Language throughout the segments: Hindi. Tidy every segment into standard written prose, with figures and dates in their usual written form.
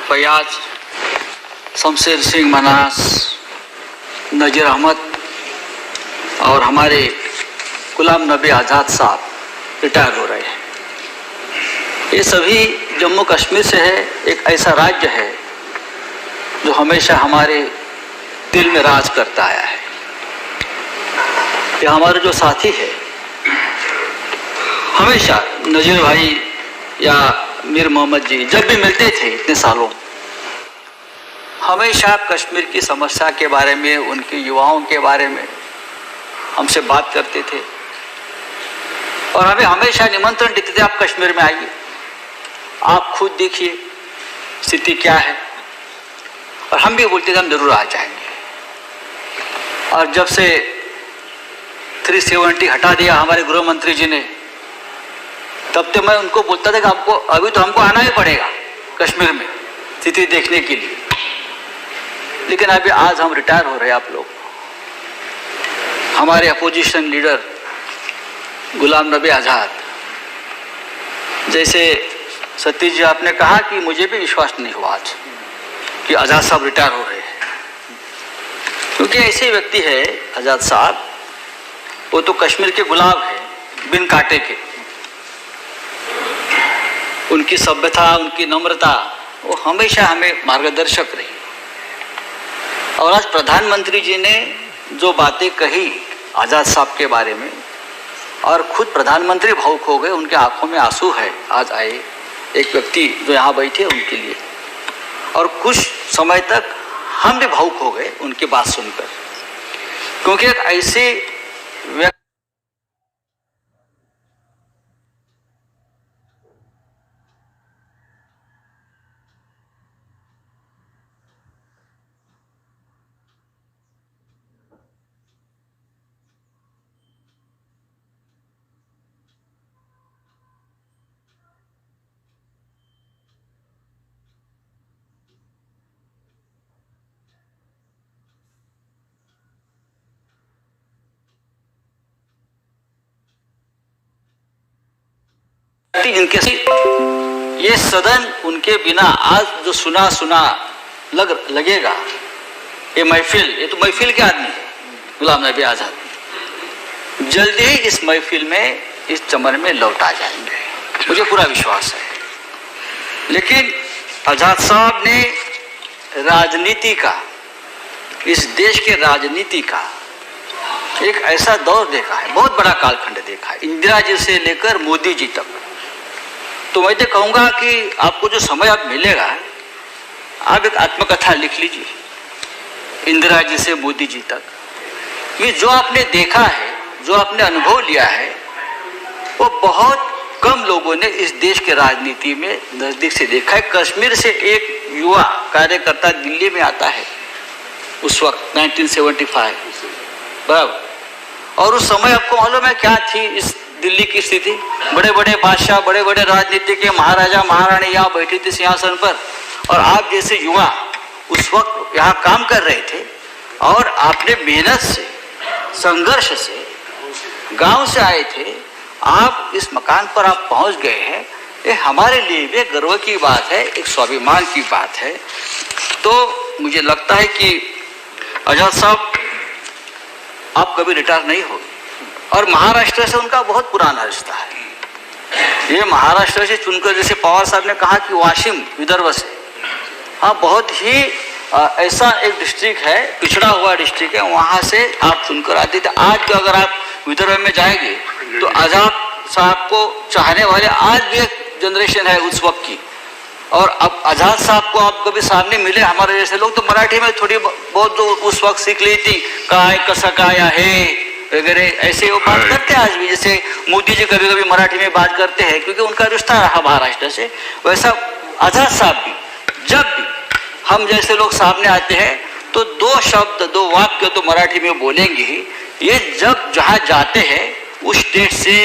फयाज, शमशेर सिंह मनास, नज़ीर अहमद और हमारे गुलाम नबी आज़ाद साहब रिटायर हो रहे हैं। ये सभी जम्मू कश्मीर से है। एक ऐसा राज्य है जो हमेशा हमारे दिल में राज करता आया है। ये हमारे जो साथी है, हमेशा नज़ीर भाई या मीर मोहम्मद जी जब भी मिलते थे इतने सालों, हमेशा कश्मीर की समस्या के बारे में, उनके युवाओं के बारे में हमसे बात करते थे और हमें हमेशा निमंत्रण देते थे, आप कश्मीर में आइए, आप खुद देखिए स्थिति क्या है। और हम भी बोलते थे हम जरूर आ जाएंगे। और जब से 370 हटा दिया हमारे गृह मंत्री जी ने, तब तो मैं उनको बोलता था कि हमको अभी तो हमको आना ही पड़ेगा कश्मीर में स्थिति देखने के लिए। लेकिन अभी आज हम रिटायर हो रहे हैं। आप लोग, हमारे अपोजिशन लीडर गुलाम नबी आज़ाद, जैसे सतीश जी आपने कहा कि मुझे भी विश्वास नहीं हुआ आज कि आज़ाद साहब रिटायर हो रहे हैं, क्योंकि ऐसे व्यक्ति है आज़ाद साहब, वो तो कश्मीर के गुलाब है बिन कांटे के। उनकी सभ्यता, उनकी नम्रता, वो हमेशा हमें मार्गदर्शक रही। और आज प्रधानमंत्री जी ने जो बातें कही आज़ाद साहब के बारे में, और खुद प्रधानमंत्री भावुक हो गए, उनके आंखों में आंसू है आज आए एक व्यक्ति जो यहाँ बैठे उनके लिए। और कुछ समय तक हम भी भावुक हो गए उनकी बात सुनकर, क्योंकि एक ऐसे व्यक्ति जिनके ये सदन उनके बिना आज जो सुना सुना लगेगा, ये महफिल, ये तो महफिल के आदमी है गुलाम नबी आज़ाद, जल्दी ही इस महफिल में, इस चमन में लौट आ जाएंगे, मुझे पूरा विश्वास है। लेकिन आज़ाद साहब ने राजनीति का, इस देश के राजनीति का एक ऐसा दौर देखा है, बहुत बड़ा कालखंड देखा है, इंदिरा जी से लेकर मोदी जी तक। तो मैं तो कहूँगा कि आपको जो समय अब मिलेगा, आप एक आत्मकथा लिख लीजिए इंदिरा जी से मोदी जी तक। ये जो आपने देखा है, जो आपने अनुभव लिया है, वो बहुत कम लोगों ने इस देश के राजनीति में नज़दीक से देखा है। कश्मीर से एक युवा कार्यकर्ता दिल्ली में आता है उस वक्त 1975, बराबर। और उस समय आपको मालूम है क्या थी इस दिल्ली की स्थिति? बड़े बड़े बादशाह, बड़े बड़े राजनीति के महाराजा महारानी यहाँ बैठे थे सिंहासन पर, और आप जैसे युवा उस वक्त यहाँ काम कर रहे थे, और आपने मेहनत से, संघर्ष से, गांव से आए थे, आप इस मकान पर आप पहुँच गए हैं। ये हमारे लिए भी गर्व की बात है, एक स्वाभिमान की बात है। तो मुझे लगता है कि आज़ाद साहब आप कभी रिटायर नहीं होगे। और महाराष्ट्र से उनका बहुत पुराना रिश्ता है। ये महाराष्ट्र से चुनकर, जैसे पवार साहब ने कहा कि वाशिम विदर्भ से, हाँ, बहुत ही ऐसा एक डिस्ट्रिक्ट है, पिछड़ा हुआ डिस्ट्रिक्ट है, वहाँ से आप चुनकर आते थे। आज भी अगर आप विदर्भ में जाएंगे तो आज़ाद साहब को चाहने वाले आज भी एक जनरेशन है उस वक्त की। और अब आज़ाद साहब को आप कभी सामने मिले, हमारे जैसे लोग तो मराठी में थोड़ी बहुत जो उस वक्त सीख ली थी, काय कसं काय है वगैरह, ऐसे वो बात करते हैं आज भी। जैसे मोदी जी कभी कभी मराठी में बात करते हैं क्योंकि उनका रिश्ता रहा महाराष्ट्र से, वैसा आज़ाद साहब भी जब भी हम जैसे लोग सामने आते हैं तो दो शब्द, दो वाक्य तो मराठी में बोलेंगे ही। ये जब जहाँ जाते हैं उस स्टेट से,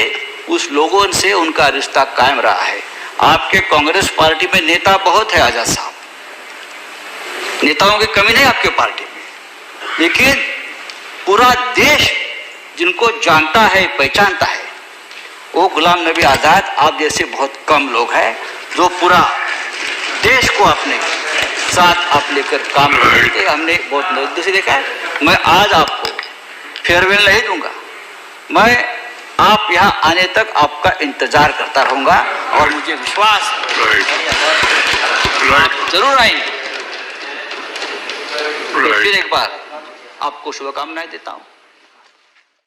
उस लोगों से उनका रिश्ता कायम रहा है। आपके कांग्रेस पार्टी में नेता बहुत है आज़ाद साहब, नेताओं की कमी नहीं आपके पार्टी में, लेकिन पूरा देश जिनको जानता है, पहचानता है, वो गुलाम नबी आज़ाद आप जैसे बहुत कम लोग हैं जो पूरा देश को अपने साथ आप लेकर काम करते हमने बहुत नजदीक से देखा है। मैं आज आपको फेयरवेल नहीं दूंगा, मैं आप यहाँ आने तक आपका इंतजार करता रहूंगा और मुझे विश्वास आप जरूर आएंगे। फिर एक बार आपको शुभकामनाएं देता हूं।